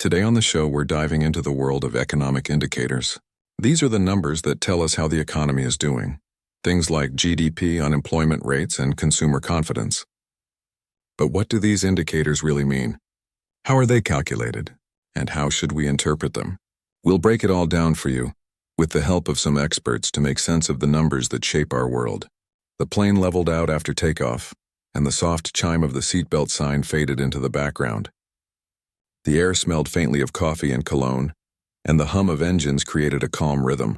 Today on the show, we're diving into the world of economic indicators. These are the numbers that tell us how the economy is doing. Things like GDP, unemployment rates, and consumer confidence. But what do these indicators really mean? How are they calculated? And how should we interpret them? We'll break it all down for you, with the help of some experts to make sense of the numbers that shape our world. The plane leveled out after takeoff, and the soft chime of the seatbelt sign faded into the background. The air smelled faintly of coffee and cologne, and the hum of engines created a calm rhythm.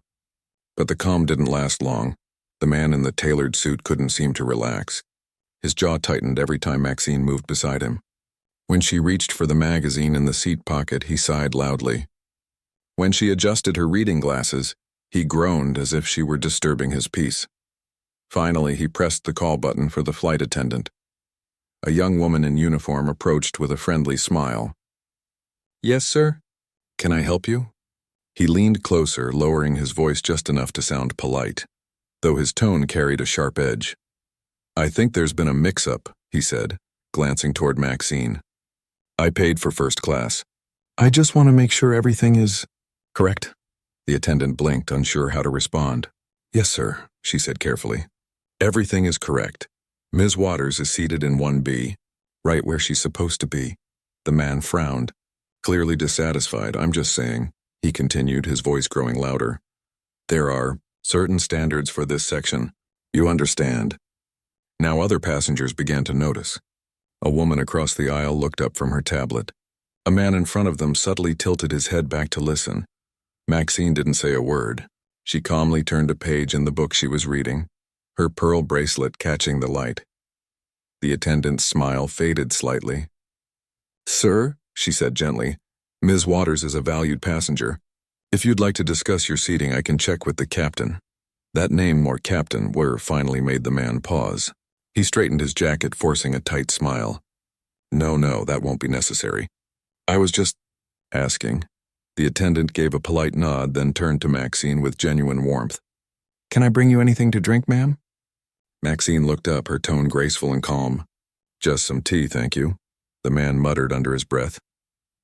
But the calm didn't last long. The man in the tailored suit couldn't seem to relax. His jaw tightened every time Maxine moved beside him. When she reached for the magazine in the seat pocket, he sighed loudly. When she adjusted her reading glasses, he groaned as if she were disturbing his peace. Finally, he pressed the call button for the flight attendant. A young woman in uniform approached with a friendly smile. "Yes, sir? Can I help you?" He leaned closer, lowering his voice just enough to sound polite, though his tone carried a sharp edge. "I think there's been a mix-up," he said, glancing toward Maxine. "I paid for first class. I just want to make sure everything is correct." The attendant blinked, unsure how to respond. "Yes, sir," she said carefully. "Everything is correct. Ms. Waters is seated in 1B, right where she's supposed to be." The man frowned, clearly dissatisfied. "I'm just saying," he continued, his voice growing louder. "There are certain standards for this section. You understand." Now other passengers began to notice. A woman across the aisle looked up from her tablet. A man in front of them subtly tilted his head back to listen. Maxine didn't say a word. She calmly turned a page in the book she was reading, her pearl bracelet catching the light. The attendant's smile faded slightly. "Sir," she said gently, "Ms. Waters is a valued passenger. If you'd like to discuss your seating, I can check with the captain." That name, or captain, finally made the man pause. He straightened his jacket, forcing a tight smile. No, that won't be necessary. I was just asking." The attendant gave a polite nod, then turned to Maxine with genuine warmth. "Can I bring you anything to drink, ma'am?" Maxine looked up, her tone graceful and calm. "Just some tea, thank you," the man muttered under his breath.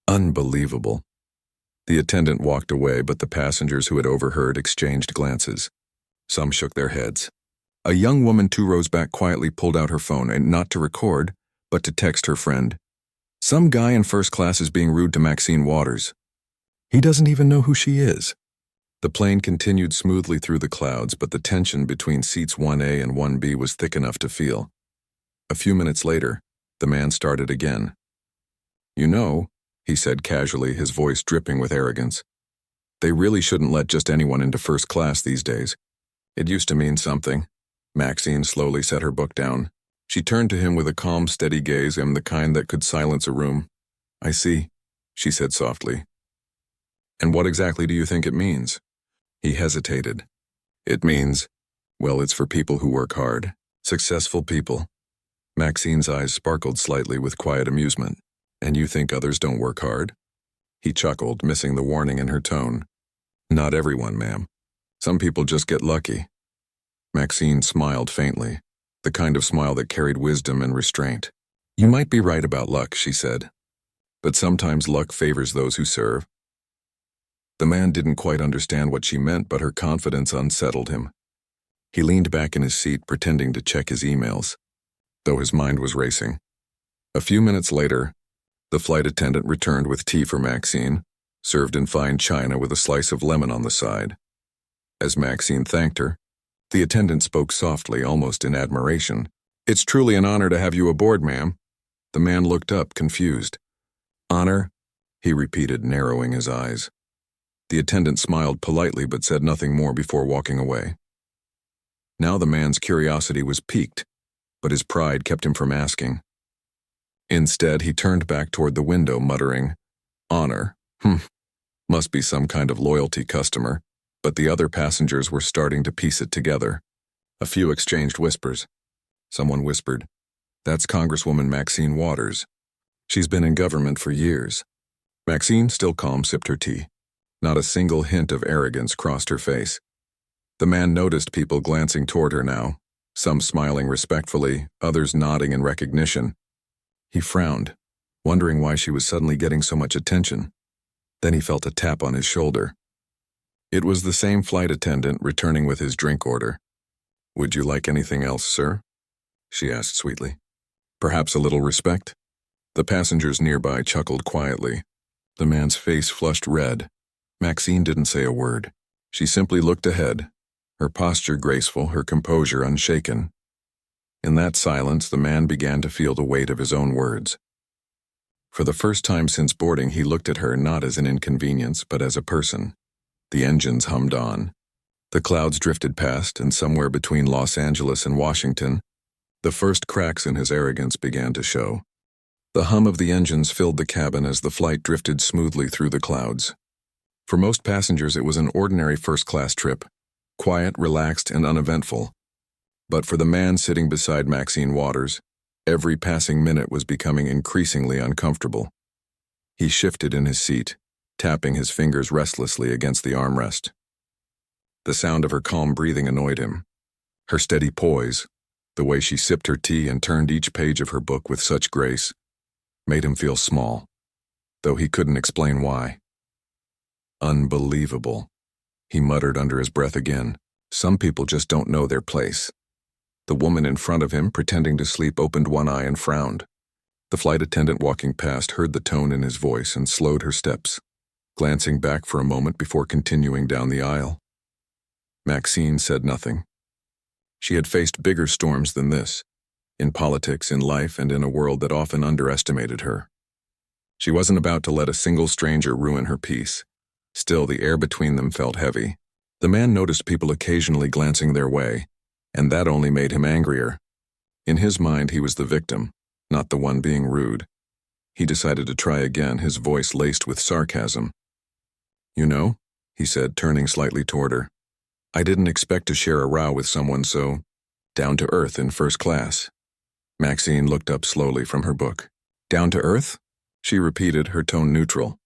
Unbelievable. The attendant walked away, but the passengers who had overheard exchanged glances. Some shook their heads. A young woman 2 rows back quietly pulled out her phone, and not to record, but to text her friend. "Some guy in first class is being rude to Maxine Waters. He doesn't even know who she is." The plane continued smoothly through the clouds, but the tension between seats 1A and 1B was thick enough to feel. A few minutes later, the man started again. "You know," he said casually, his voice dripping with arrogance, "they really shouldn't let just anyone into first class these days. It used to mean something." Maxine slowly set her book down. She turned to him with a calm, steady gaze, and the kind that could silence a room. "I see," she said softly. "And what exactly do you think it means?" He hesitated. "It means, well, it's for people who work hard. Successful people." Maxine's eyes sparkled slightly with quiet amusement. "And you think others don't work hard?" He chuckled, missing the warning in her tone. "Not everyone, ma'am. Some people just get lucky." Maxine smiled faintly, the kind of smile that carried wisdom and restraint. "You might be right about luck," she said. "But sometimes luck favors those who serve." The man didn't quite understand what she meant, but her confidence unsettled him. He leaned back in his seat, pretending to check his emails, though his mind was racing. A few minutes later, the flight attendant returned with tea for Maxine, served in fine china with a slice of lemon on the side. As Maxine thanked her, the attendant spoke softly, almost in admiration. "It's truly an honor to have you aboard, ma'am." The man looked up, confused. "Honor?" he repeated, narrowing his eyes. The attendant smiled politely but said nothing more before walking away. Now the man's curiosity was piqued, but his pride kept him from asking. Instead, he turned back toward the window, muttering, "Honor? Must be some kind of loyalty customer." But the other passengers were starting to piece it together. A few exchanged whispers. Someone whispered, "That's Congresswoman Maxine Waters. She's been in government for years." Maxine, still calm, sipped her tea. Not a single hint of arrogance crossed her face. The man noticed people glancing toward her now, some smiling respectfully, others nodding in recognition. He frowned, wondering why she was suddenly getting so much attention. Then he felt a tap on his shoulder. It was the same flight attendant returning with his drink order. "Would you like anything else, sir?" she asked sweetly. "Perhaps a little respect?" The passengers nearby chuckled quietly. The man's face flushed red. Maxine didn't say a word. She simply looked ahead, her posture graceful, her composure unshaken. In that silence, the man began to feel the weight of his own words. For the first time since boarding, he looked at her not as an inconvenience, but as a person. The engines hummed on. The clouds drifted past, and somewhere between Los Angeles and Washington, the first cracks in his arrogance began to show. The hum of the engines filled the cabin as the flight drifted smoothly through the clouds. For most passengers, it was an ordinary first-class trip, quiet, relaxed, and uneventful. But for the man sitting beside Maxine Waters, every passing minute was becoming increasingly uncomfortable. He shifted in his seat, tapping his fingers restlessly against the armrest. The sound of her calm breathing annoyed him. Her steady poise, the way she sipped her tea and turned each page of her book with such grace, made him feel small, though he couldn't explain why. "Unbelievable," he muttered under his breath again. "Some people just don't know their place." The woman in front of him, pretending to sleep, opened one eye and frowned. The flight attendant walking past heard the tone in his voice and slowed her steps, glancing back for a moment before continuing down the aisle. Maxine said nothing. She had faced bigger storms than this, in politics, in life, and in a world that often underestimated her. She wasn't about to let a single stranger ruin her peace. Still, the air between them felt heavy. The man noticed people occasionally glancing their way, and that only made him angrier. In his mind, he was the victim, not the one being rude. He decided to try again, his voice laced with sarcasm. "You know," he said, turning slightly toward her, "I didn't expect to share a row with someone so down to earth in first class." Maxine looked up slowly from her book. "Down to earth?" she repeated, her tone neutral.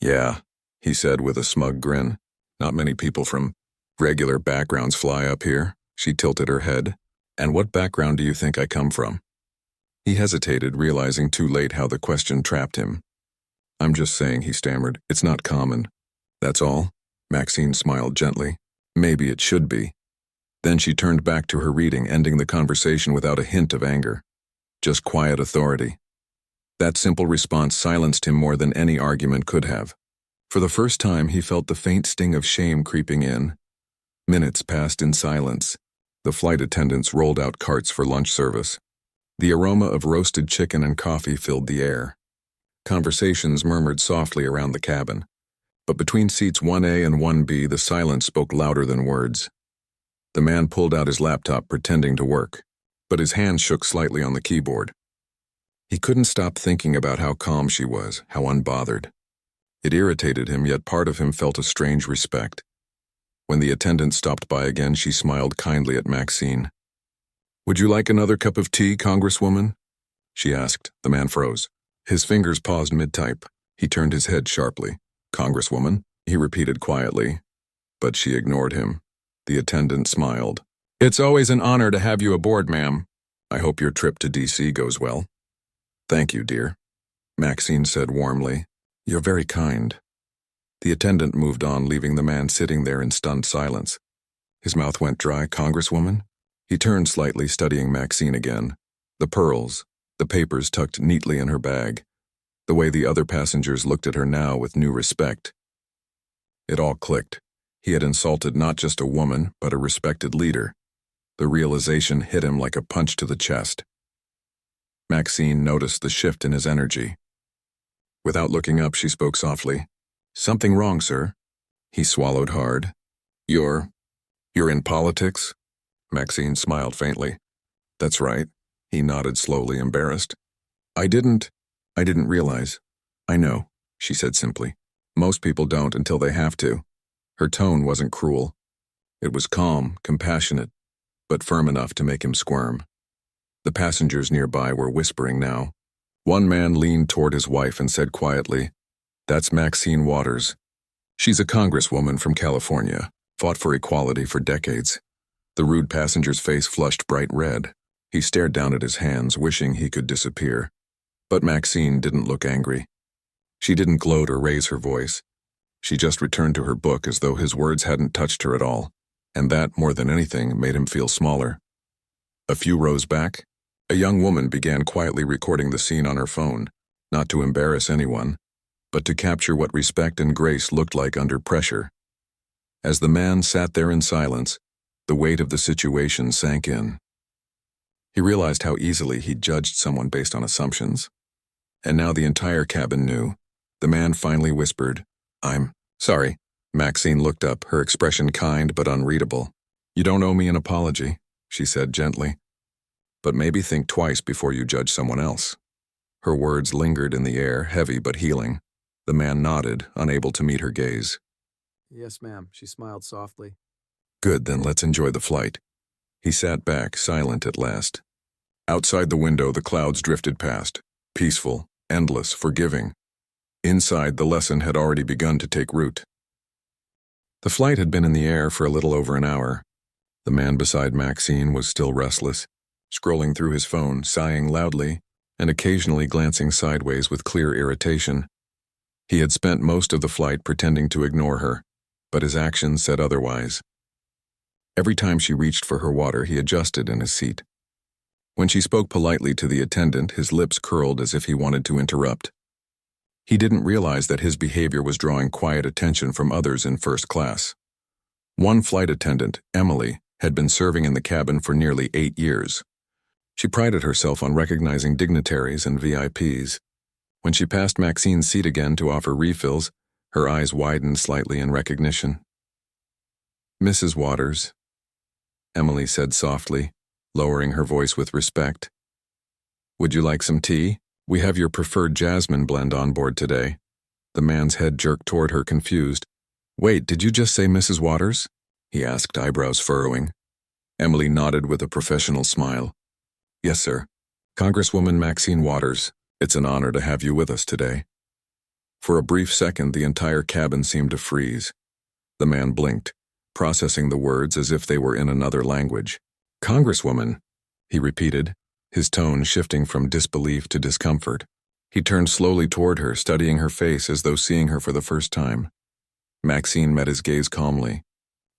"Yeah," he said with a smug grin. "Not many people from regular backgrounds fly up here." She tilted her head. "And what background do you think I come from?" He hesitated, realizing too late how the question trapped him. "I'm just saying," he stammered. "It's not common." "That's all?" Maxine smiled gently. "Maybe it should be." Then she turned back to her reading, ending the conversation without a hint of anger. Just quiet authority. That simple response silenced him more than any argument could have. For the first time, he felt the faint sting of shame creeping in. Minutes passed in silence. The flight attendants rolled out carts for lunch service. The aroma of roasted chicken and coffee filled the air. Conversations murmured softly around the cabin. But between seats 1A and 1B, the silence spoke louder than words. The man pulled out his laptop, pretending to work, but his hands shook slightly on the keyboard. He couldn't stop thinking about how calm she was, how unbothered. It irritated him, yet part of him felt a strange respect. When the attendant stopped by again, she smiled kindly at Maxine. "Would you like another cup of tea, Congresswoman?" she asked. The man froze. His fingers paused mid-type. He turned his head sharply. "Congresswoman?" he repeated quietly. But she ignored him. The attendant smiled. "It's always an honor to have you aboard, ma'am. I hope your trip to D.C. goes well." "Thank you, dear," Maxine said warmly. "You're very kind." The attendant moved on, leaving the man sitting there in stunned silence. His mouth went dry. "Congresswoman?" He turned slightly, studying Maxine again. The pearls, the papers tucked neatly in her bag, the way the other passengers looked at her now with new respect. It all clicked. He had insulted not just a woman, but a respected leader. The realization hit him like a punch to the chest. Maxine noticed the shift in his energy. Without looking up, she spoke softly. "Something wrong, sir?" He swallowed hard. You're in politics?" Maxine smiled faintly. "That's right." He nodded slowly, embarrassed. I didn't realize." "I know," she said simply. "Most people don't until they have to." Her tone wasn't cruel. It was calm, compassionate, but firm enough to make him squirm. The passengers nearby were whispering now. One man leaned toward his wife and said quietly, "That's Maxine Waters. She's a congresswoman from California, fought for equality for decades." The rude passenger's face flushed bright red. He stared down at his hands, wishing he could disappear. But Maxine didn't look angry. She didn't gloat or raise her voice. She just returned to her book as though his words hadn't touched her at all, and that, more than anything, made him feel smaller. A few rows back, a young woman began quietly recording the scene on her phone, not to embarrass anyone, but to capture what respect and grace looked like under pressure. As the man sat there in silence, the weight of the situation sank in. He realized how easily he'd judged someone based on assumptions. And now the entire cabin knew. The man finally whispered, "I'm sorry." Maxine looked up, her expression kind but unreadable. "You don't owe me an apology," she said gently. "But maybe think twice before you judge someone else." Her words lingered in the air, heavy but healing. The man nodded, unable to meet her gaze. "Yes, ma'am," she smiled softly. "Good, then let's enjoy the flight." He sat back, silent at last. Outside the window, the clouds drifted past, peaceful, endless, forgiving. Inside, the lesson had already begun to take root. The flight had been in the air for a little over an hour. The man beside Maxine was still restless, scrolling through his phone, sighing loudly, and occasionally glancing sideways with clear irritation. He had spent most of the flight pretending to ignore her, but his actions said otherwise. Every time she reached for her water, he adjusted in his seat. When she spoke politely to the attendant, his lips curled as if he wanted to interrupt. He didn't realize that his behavior was drawing quiet attention from others in first class. One flight attendant, Emily, had been serving in the cabin for nearly 8 years. She prided herself on recognizing dignitaries and VIPs. When she passed Maxine's seat again to offer refills, her eyes widened slightly in recognition. "Mrs. Waters," Emily said softly, lowering her voice with respect. "Would you like some tea? We have your preferred jasmine blend on board today." The man's head jerked toward her, confused. "Wait, did you just say Mrs. Waters?" he asked, eyebrows furrowing. Emily nodded with a professional smile. "Yes, sir. Congresswoman Maxine Waters, it's an honor to have you with us today." For a brief second, the entire cabin seemed to freeze. The man blinked, processing the words as if they were in another language. "Congresswoman," he repeated, his tone shifting from disbelief to discomfort. He turned slowly toward her, studying her face as though seeing her for the first time. Maxine met his gaze calmly.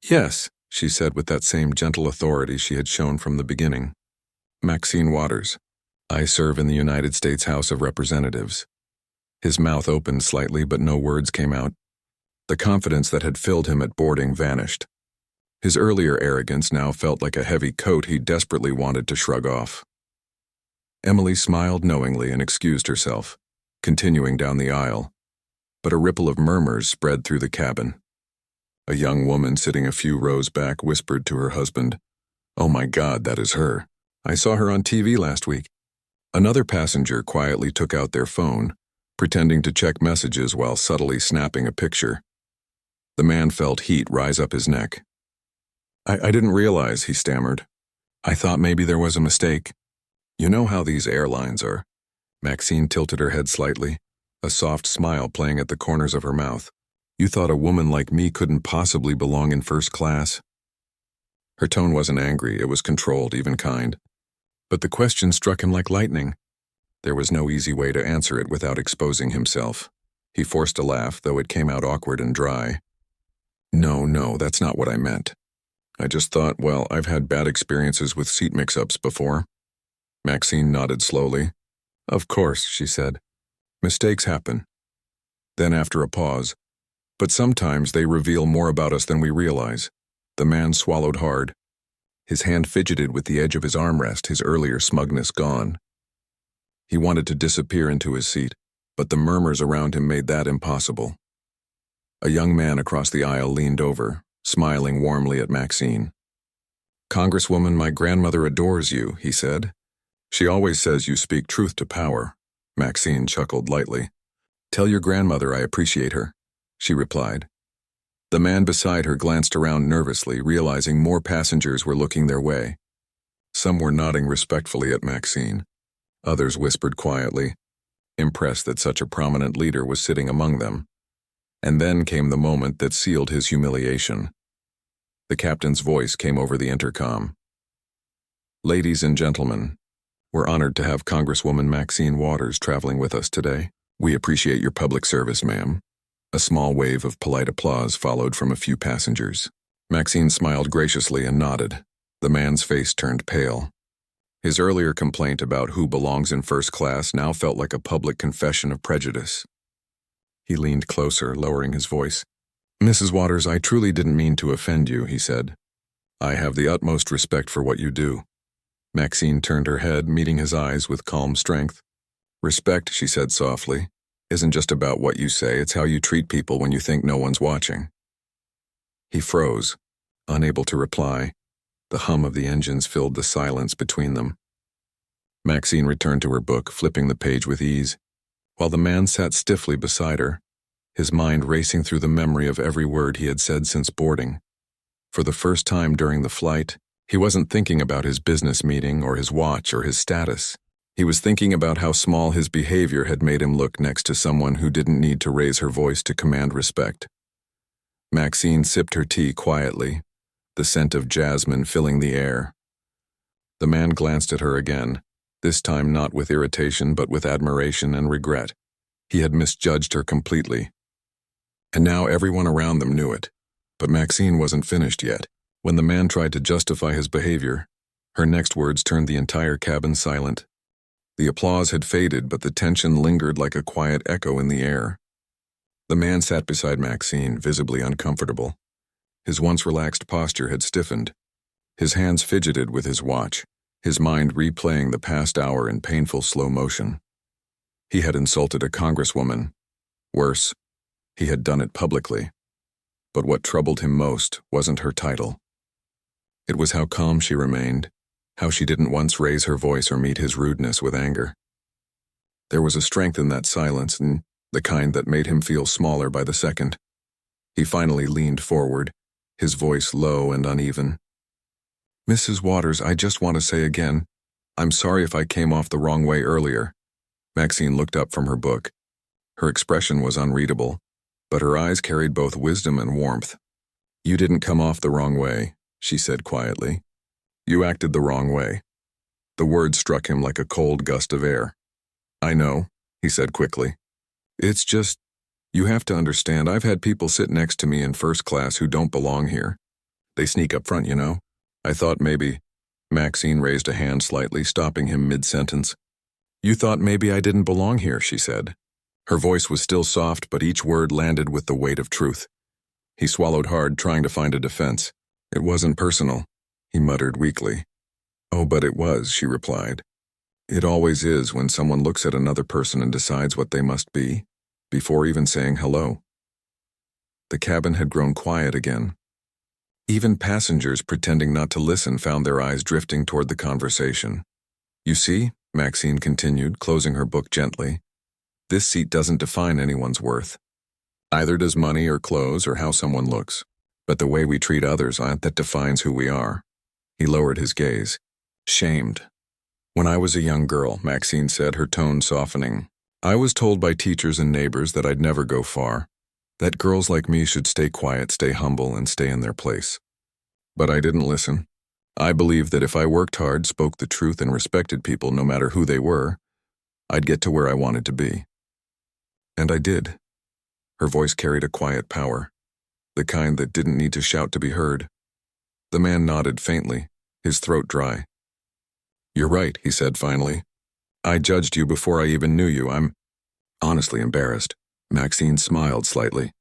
"Yes," she said with that same gentle authority she had shown from the beginning. "Maxine Waters. I serve in the United States House of Representatives." His mouth opened slightly, but no words came out. The confidence that had filled him at boarding vanished. His earlier arrogance now felt like a heavy coat he desperately wanted to shrug off. Emily smiled knowingly and excused herself, continuing down the aisle. But a ripple of murmurs spread through the cabin. A young woman sitting a few rows back whispered to her husband, "Oh my God, that is her. I saw her on TV last week." Another passenger quietly took out their phone, pretending to check messages while subtly snapping a picture. The man felt heat rise up his neck. I didn't realize," he stammered. "I thought maybe there was a mistake." "You know how these airlines are." Maxine tilted her head slightly, a soft smile playing at the corners of her mouth. "You thought a woman like me couldn't possibly belong in first class?" Her tone wasn't angry, it was controlled, even kind. But the question struck him like lightning. There was no easy way to answer it without exposing himself. He forced a laugh, though it came out awkward and dry. No, that's not what I meant. I just thought, well, I've had bad experiences with seat mix-ups before." Maxine nodded slowly. "Of course," she said. "Mistakes happen." Then after a pause, "But sometimes they reveal more about us than we realize." The man swallowed hard. His hand fidgeted with the edge of his armrest, his earlier smugness gone. He wanted to disappear into his seat, but the murmurs around him made that impossible. A young man across the aisle leaned over, smiling warmly at Maxine. "Congresswoman, my grandmother adores you," he said. "She always says you speak truth to power." Maxine chuckled lightly. "Tell your grandmother I appreciate her," she replied. The man beside her glanced around nervously, realizing more passengers were looking their way. Some were nodding respectfully at Maxine. Others whispered quietly, impressed that such a prominent leader was sitting among them. And then came the moment that sealed his humiliation. The captain's voice came over the intercom. "Ladies and gentlemen, we're honored to have Congresswoman Maxine Waters traveling with us today. "We appreciate your public service, ma'am." A small wave of polite applause followed from a few passengers. Maxine smiled graciously and nodded. The man's face turned pale. His earlier complaint about who belongs in first class now felt like a public confession of prejudice. He leaned closer, lowering his voice. "Mrs. Waters, I truly didn't mean to offend you," he said. "I have the utmost respect for what you do." Maxine turned her head, meeting his eyes with calm strength. "Respect," she said softly, "isn't just about what you say, it's how you treat people when you think no one's watching." He froze, unable to reply. The hum of the engines filled the silence between them. Maxine returned to her book, flipping the page with ease, while the man sat stiffly beside her, his mind racing through the memory of every word he had said since boarding. For the first time during the flight, he wasn't thinking about his business meeting or his watch or his status. He was thinking about how small his behavior had made him look next to someone who didn't need to raise her voice to command respect. Maxine sipped her tea quietly, the scent of jasmine filling the air. The man glanced at her again, this time not with irritation but with admiration and regret. He had misjudged her completely. And now everyone around them knew it. But Maxine wasn't finished yet. When the man tried to justify his behavior, her next words turned the entire cabin silent. The applause had faded, but the tension lingered like a quiet echo in the air. The man sat beside Maxine, visibly uncomfortable. His once relaxed posture had stiffened. His hands fidgeted with his watch, his mind replaying the past hour in painful slow motion. He had insulted a congresswoman. Worse, he had done it publicly. But what troubled him most wasn't her title. It was how calm she remained, how she didn't once raise her voice or meet his rudeness with anger. There was a strength in that silence, and the kind that made him feel smaller by the second. He finally leaned forward, his voice low and uneven. "Mrs. Waters, I just want to say again, I'm sorry if I came off the wrong way earlier." Maxine looked up from her book. Her expression was unreadable, but her eyes carried both wisdom and warmth. "You didn't come off the wrong way," she said quietly. "You acted the wrong way." The word struck him like a cold gust of air. "I know," he said quickly. "It's just, you have to understand, I've had people sit next to me in first class who don't belong here. They sneak up front, you know. I thought maybe—" Maxine raised a hand slightly, stopping him mid-sentence. "You thought maybe I didn't belong here," she said. Her voice was still soft, but each word landed with the weight of truth. He swallowed hard, trying to find a defense. "It wasn't personal," he muttered weakly. "Oh, but it was," she replied. "It always is when someone looks at another person and decides what they must be, before even saying hello." The cabin had grown quiet again. Even passengers pretending not to listen found their eyes drifting toward the conversation. "You see," Maxine continued, closing her book gently, "this seat doesn't define anyone's worth. Either does money or clothes or how someone looks. But the way we treat others, that defines who we are." He lowered his gaze. "Shamed. When I was a young girl," Maxine said, her tone softening, "I was told by teachers and neighbors that I'd never go far, that girls like me should stay quiet, stay humble, and stay in their place. But I didn't listen. I believed that if I worked hard, spoke the truth, and respected people no matter who they were, I'd get to where I wanted to be. And I did." Her voice carried a quiet power, the kind that didn't need to shout to be heard. The man nodded faintly, his throat dry. "You're right," he said finally. "I judged you before I even knew you. I'm honestly embarrassed." Maxine smiled slightly.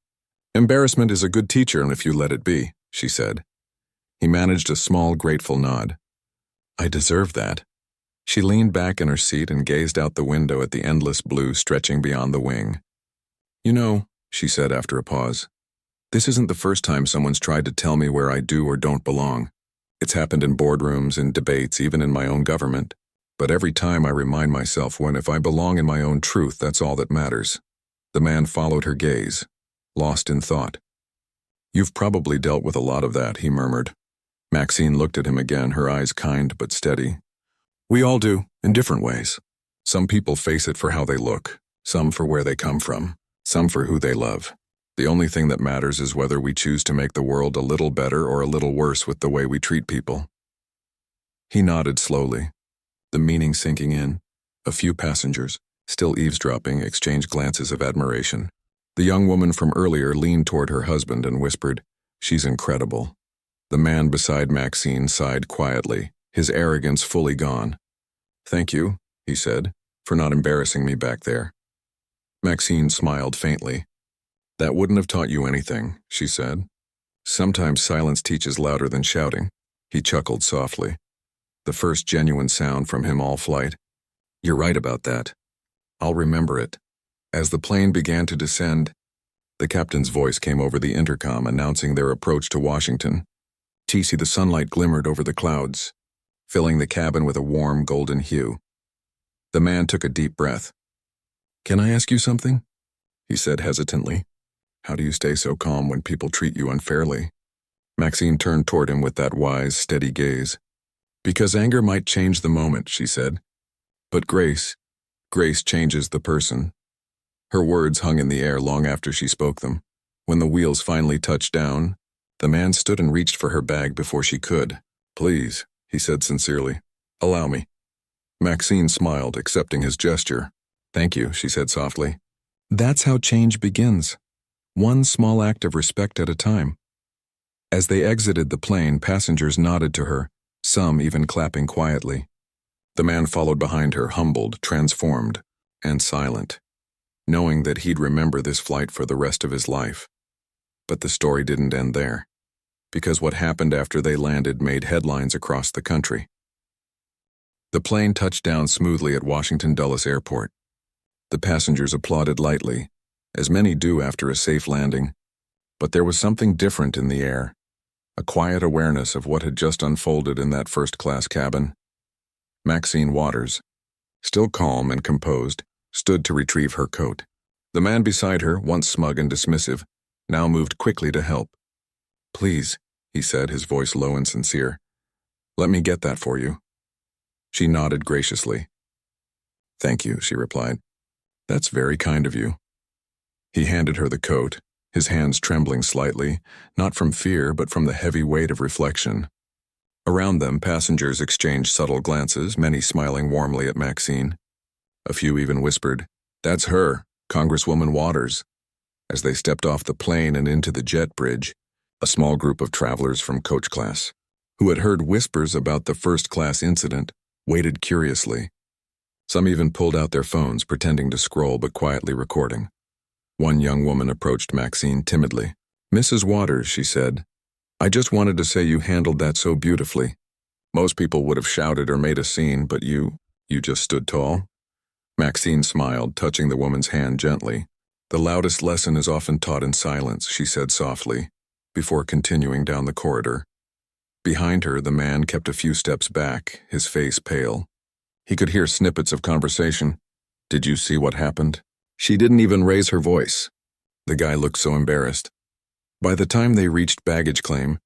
"Embarrassment is a good teacher if you let it be," she said. He managed a small, grateful nod. "I deserve that." She leaned back in her seat and gazed out the window at the endless blue stretching beyond the wing. "You know," she said after a pause, "this isn't the first time someone's tried to tell me where I do or don't belong. It's happened in boardrooms, in debates, even in my own government. But every time I remind myself if I belong in my own truth, that's all that matters." The man followed her gaze, lost in thought. "You've probably dealt with a lot of that," he murmured. Maxine looked at him again, her eyes kind but steady. "We all do, in different ways. Some people face it for how they look, some for where they come from, some for who they love. The only thing that matters is whether we choose to make the world a little better or a little worse with the way we treat people." He nodded slowly, the meaning sinking in. A few passengers, still eavesdropping, exchanged glances of admiration. The young woman from earlier leaned toward her husband and whispered, "She's incredible." The man beside Maxine sighed quietly, his arrogance fully gone. "Thank you," he said, "for not embarrassing me back there." Maxine smiled faintly. "That wouldn't have taught you anything," she said. "Sometimes silence teaches louder than shouting." He chuckled softly, the first genuine sound from him all flight. "You're right about that. I'll remember it." As the plane began to descend, the captain's voice came over the intercom announcing their approach to Washington. "TC, the sunlight glimmered over the clouds, filling the cabin with a warm golden hue." The man took a deep breath. "Can I ask you something?" he said hesitantly. "How do you stay so calm when people treat you unfairly?" Maxine turned toward him with that wise, steady gaze. "Because anger might change the moment," she said. "But grace changes the person." Her words hung in the air long after she spoke them. When the wheels finally touched down, the man stood and reached for her bag before she could. "Please," he said sincerely. "Allow me." Maxine smiled, accepting his gesture. "Thank you," she said softly. "That's how change begins. One small act of respect at a time." As they exited the plane, passengers nodded to her, some even clapping quietly. The man followed behind her, humbled, transformed, and silent, knowing that he'd remember this flight for the rest of his life. But the story didn't end there, because what happened after they landed made headlines across the country. The plane touched down smoothly at Washington Dulles Airport. The passengers applauded lightly, as many do after a safe landing. But there was something different in the air, a quiet awareness of what had just unfolded in that first-class cabin. Maxine Waters, still calm and composed, stood to retrieve her coat. The man beside her, once smug and dismissive, now moved quickly to help. "Please," he said, his voice low and sincere. "Let me get that for you." She nodded graciously. "Thank you," she replied. "That's very kind of you." He handed her the coat, his hands trembling slightly, not from fear but from the heavy weight of reflection. Around them, passengers exchanged subtle glances, many smiling warmly at Maxine. A few even whispered, "That's her, Congresswoman Waters." As they stepped off the plane and into the jet bridge, a small group of travelers from coach class, who had heard whispers about the first-class incident, waited curiously. Some even pulled out their phones, pretending to scroll but quietly recording. One young woman approached Maxine timidly. "Mrs. Waters," she said, "I just wanted to say you handled that so beautifully. Most people would have shouted or made a scene, but you just stood tall." Maxine smiled, touching the woman's hand gently. "The loudest lesson is often taught in silence," she said softly, before continuing down the corridor. Behind her, the man kept a few steps back, his face pale. He could hear snippets of conversation. "Did you see what happened?" She didn't even raise her voice. The guy looked so embarrassed. By the time they reached baggage claim,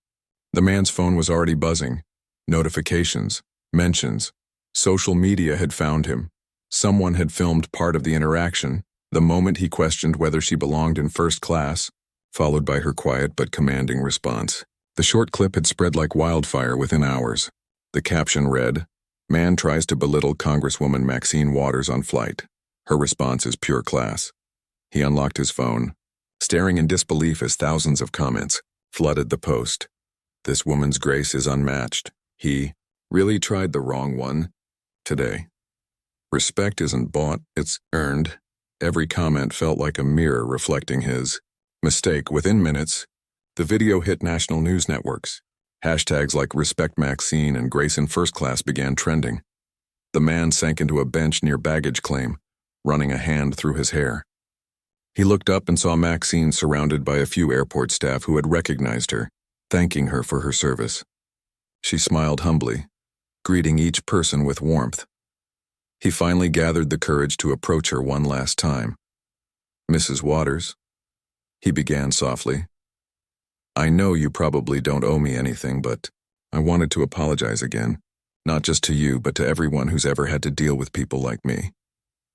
the man's phone was already buzzing. Notifications, mentions, social media had found him. Someone had filmed part of the interaction, the moment he questioned whether she belonged in first class, followed by her quiet but commanding response. The short clip had spread like wildfire within hours. The caption read, "Man tries to belittle Congresswoman Maxine Waters on flight. Her response is pure class." He unlocked his phone, staring in disbelief as thousands of comments flooded the post. "This woman's grace is unmatched. He really tried the wrong one today. Respect isn't bought, it's earned." Every comment felt like a mirror reflecting his mistake. Within minutes, the video hit national news networks. Hashtags like Respect Maxine and Grace in First Class began trending. The man sank into a bench near baggage claim, running a hand through his hair. He looked up and saw Maxine surrounded by a few airport staff who had recognized her, thanking her for her service. She smiled humbly, greeting each person with warmth. He finally gathered the courage to approach her one last time. "Mrs. Waters," he began softly, "I know you probably don't owe me anything, but I wanted to apologize again, not just to you, but to everyone who's ever had to deal with people like me."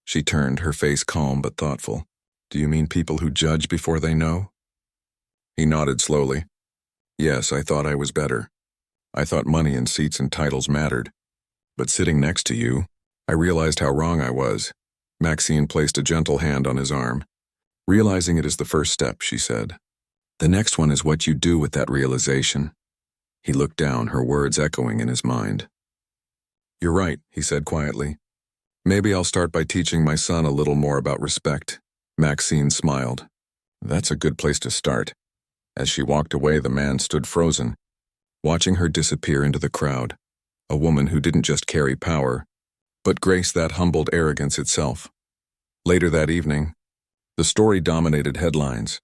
She turned, her face calm but thoughtful. "Do you mean people who judge before they know?" He nodded slowly. "Yes, I thought I was better. I thought money and seats and titles mattered. But sitting next to you, I realized how wrong I was. Maxine placed a gentle hand on his arm. Realizing it is the first step, she said. The next one is what you do with that realization. He looked down, her words echoing in his mind. You're right, he said quietly. Maybe I'll start by teaching my son a little more about respect. Maxine smiled. That's a good place to start. As she walked away, the man stood frozen, watching her disappear into the crowd, a woman who didn't just carry power, but grace that humbled arrogance itself. Later that evening, the story dominated headlines.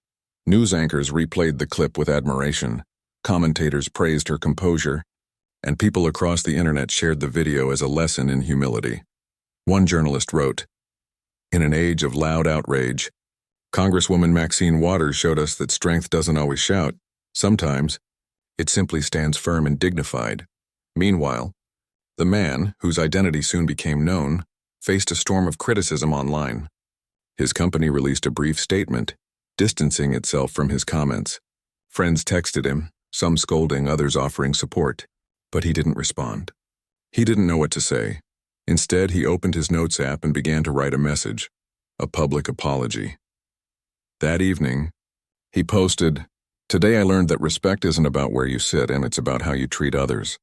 News anchors replayed the clip with admiration, commentators praised her composure, and people across the internet shared the video as a lesson in humility. One journalist wrote, "In an age of loud outrage, Congresswoman Maxine Waters showed us that strength doesn't always shout. Sometimes, it simply stands firm and dignified." Meanwhile, the man, whose identity soon became known, faced a storm of criticism online. His company released a brief statement, distancing itself from his comments. Friends texted him, some scolding, others offering support, but he didn't respond. He didn't know what to say. Instead, he opened his notes app and began to write a message, a public apology. That evening, he posted, "Today I learned that respect isn't about where you sit, and it's about how you treat others.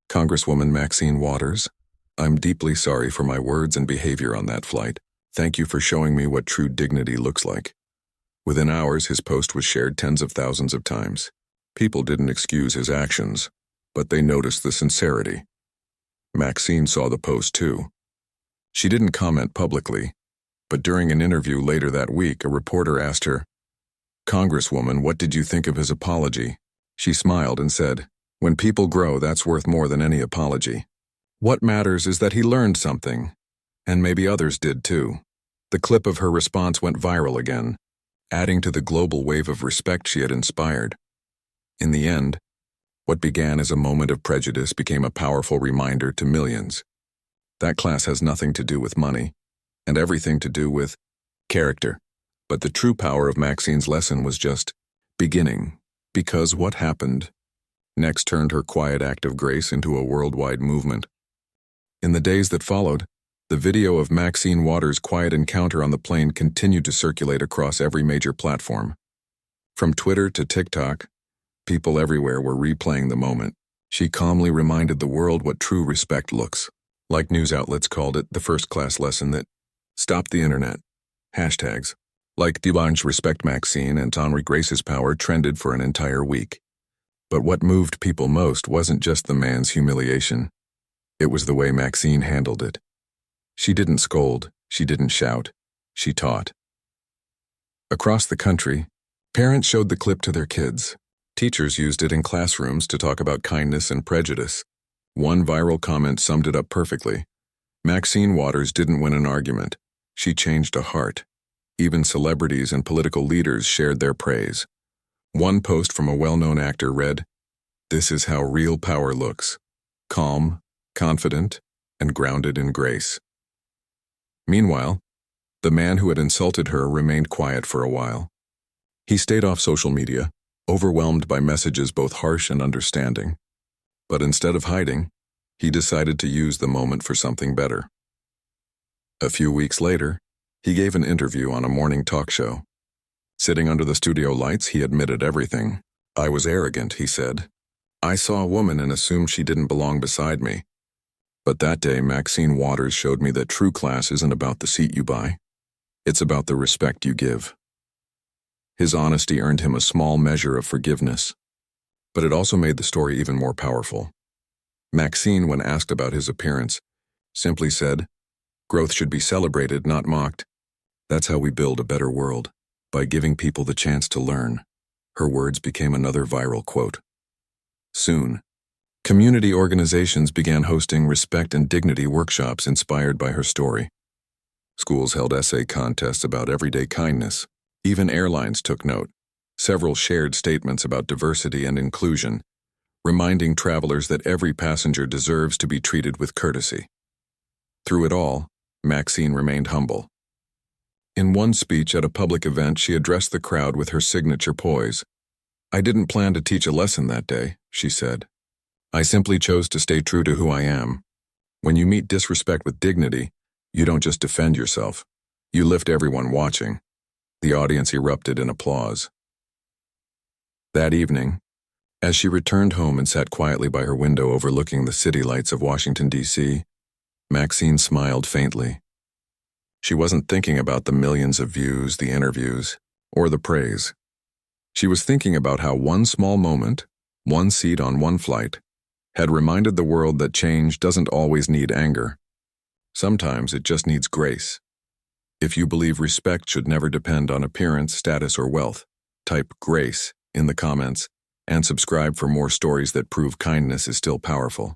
Congresswoman Maxine Waters, I'm deeply sorry for my words and behavior on that flight. Thank you for showing me what true dignity looks like." Within hours, his post was shared tens of thousands of times. People didn't excuse his actions, but they noticed the sincerity. Maxine saw the post too. She didn't comment publicly, but during an interview later that week, a reporter asked her, "Congresswoman, what did you think of his apology?" She smiled and said, "When people grow, that's worth more than any apology. What matters is that he learned something, and maybe others did too." The clip of her response went viral again, adding to the global wave of respect she had inspired. In the end, what began as a moment of prejudice became a powerful reminder to millions. That class has nothing to do with money, and everything to do with character. But the true power of Maxine's lesson was just beginning, because what happened next turned her quiet act of grace into a worldwide movement. In the days that followed, the video of Maxine Waters' quiet encounter on the plane continued to circulate across every major platform. From Twitter to TikTok, people everywhere were replaying the moment. She calmly reminded the world what true respect looks like. News outlets called it the first-class lesson that stopped the internet. Hashtags like Divanche Respect Maxine and Henri Grace's Power trended for an entire week. But what moved people most wasn't just the man's humiliation. It was the way Maxine handled it. She didn't scold, she didn't shout, she taught. Across the country, parents showed the clip to their kids. Teachers used it in classrooms to talk about kindness and prejudice. One viral comment summed it up perfectly. Maxine Waters didn't win an argument. She changed a heart. Even celebrities and political leaders shared their praise. One post from a well-known actor read, "This is how real power looks. Calm, confident, and grounded in grace." Meanwhile, the man who had insulted her remained quiet for a while. He stayed off social media, overwhelmed by messages both harsh and understanding. But instead of hiding, he decided to use the moment for something better. A few weeks later, he gave an interview on a morning talk show. Sitting under the studio lights, he admitted everything. "I was arrogant," he said. "I saw a woman and assumed she didn't belong beside me. But that day, Maxine Waters showed me that true class isn't about the seat you buy. It's about the respect you give." His honesty earned him a small measure of forgiveness, but it also made the story even more powerful. Maxine, when asked about his appearance, simply said, "Growth should be celebrated, not mocked. That's how we build a better world, by giving people the chance to learn." Her words became another viral quote. Soon, community organizations began hosting respect and dignity workshops inspired by her story. Schools held essay contests about everyday kindness. Even airlines took note. Several shared statements about diversity and inclusion, reminding travelers that every passenger deserves to be treated with courtesy. Through it all, Maxine remained humble. In one speech at a public event, she addressed the crowd with her signature poise. "I didn't plan to teach a lesson that day," she said. "I simply chose to stay true to who I am. When you meet disrespect with dignity, you don't just defend yourself. You lift everyone watching. The audience erupted in applause. That evening, as she returned home and sat quietly by her window overlooking the city lights of Washington, D.C., Maxine smiled faintly. She wasn't thinking about the millions of views, the interviews, or the praise. She was thinking about how one small moment, one seat on one flight, had reminded the world that change doesn't always need anger. Sometimes it just needs grace. If you believe respect should never depend on appearance, status, or wealth, type GRACE in the comments and subscribe for more stories that prove kindness is still powerful.